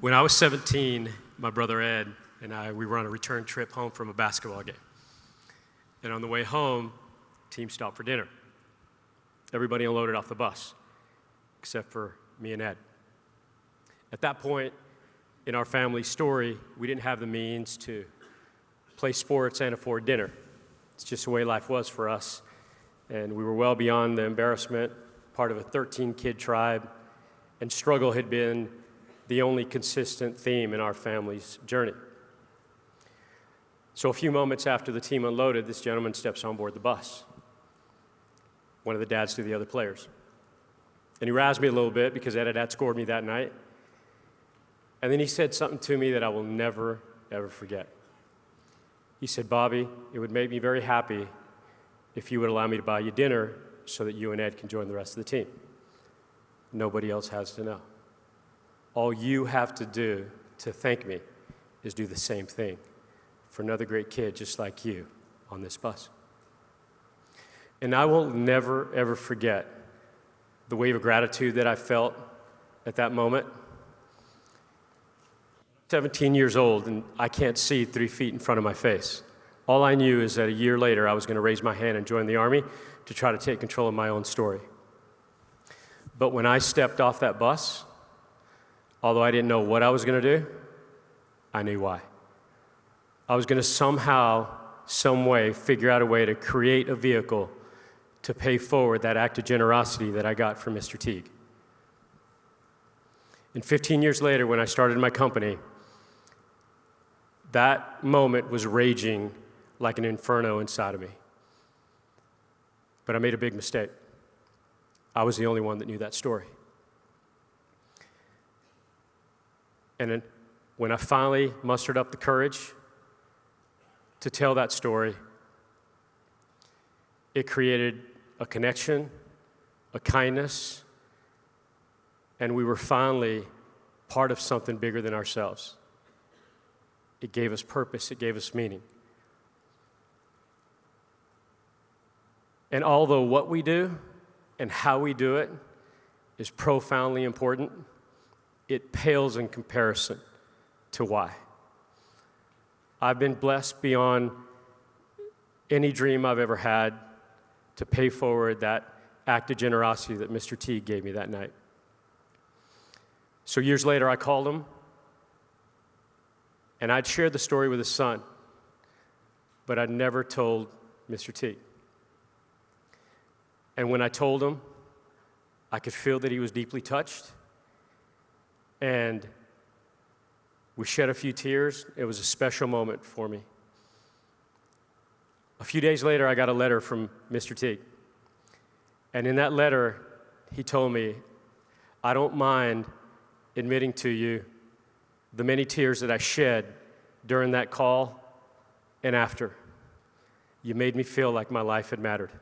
When I was 17, my brother Ed and we were on a return trip home from a basketball game. And on the way home, team stopped for dinner. Everybody unloaded off the bus, except for me and Ed. At that point in our family story, we didn't have the means to play sports and afford dinner. It's just the way life was for us. And we were well beyond the embarrassment, part of a 13-kid tribe, and struggle had been the only consistent theme in our family's journey. So a few moments after the team unloaded, this gentleman steps on board the bus, one of the dads to the other players. And he razzed me a little bit because Ed had outscored me that night. And then he said something to me that I will never, ever forget. He said, "Bobby, it would make me very happy if you would allow me to buy you dinner so that you and Ed can join the rest of the team. Nobody else has to know. All you have to do to thank me is do the same thing for another great kid just like you on this bus." And I will never, ever forget the wave of gratitude that I felt at that moment. 17 years old, and I can't see 3 feet in front of my face. All I knew is that a year later, I was going to raise my hand and join the Army to try to take control of my own story. But when I stepped off that bus, although I didn't know what I was going to do, I knew why. I was going to somehow, some way, figure out a way to create a vehicle to pay forward that act of generosity that I got from Mr. Teague. And 15 years later, when I started my company, that moment was raging like an inferno inside of me. But I made a big mistake. I was the only one that knew that story. And then when I finally mustered up the courage to tell that story, it created a connection, a kindness, and we were finally part of something bigger than ourselves. It gave us purpose, it gave us meaning. And although what we do and how we do it is profoundly important, it pales in comparison to why. I've been blessed beyond any dream I've ever had to pay forward that act of generosity that Mr. Teague gave me that night. So years later, I called him, and I'd shared the story with his son, but I'd never told Mr. Teague. And when I told him, I could feel that he was deeply touched, and we shed a few tears. It was a special moment for me. A few days later, I got a letter from Mr. Teague. And in that letter, he told me, "I don't mind admitting to you the many tears that I shed during that call and after. You made me feel like my life had mattered.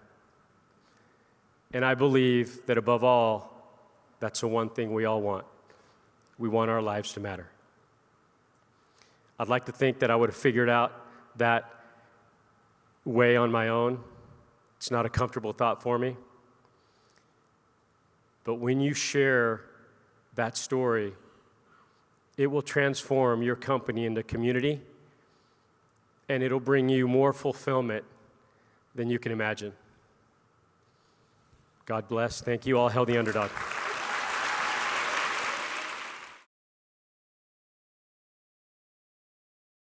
And I believe that above all, that's the one thing we all want. We want our lives to matter." I'd like to think that I would have figured out that way on my own. It's not a comfortable thought for me. But when you share that story, it will transform your company into community, and it'll bring you more fulfillment than you can imagine. God bless. Thank you. All hail the underdog.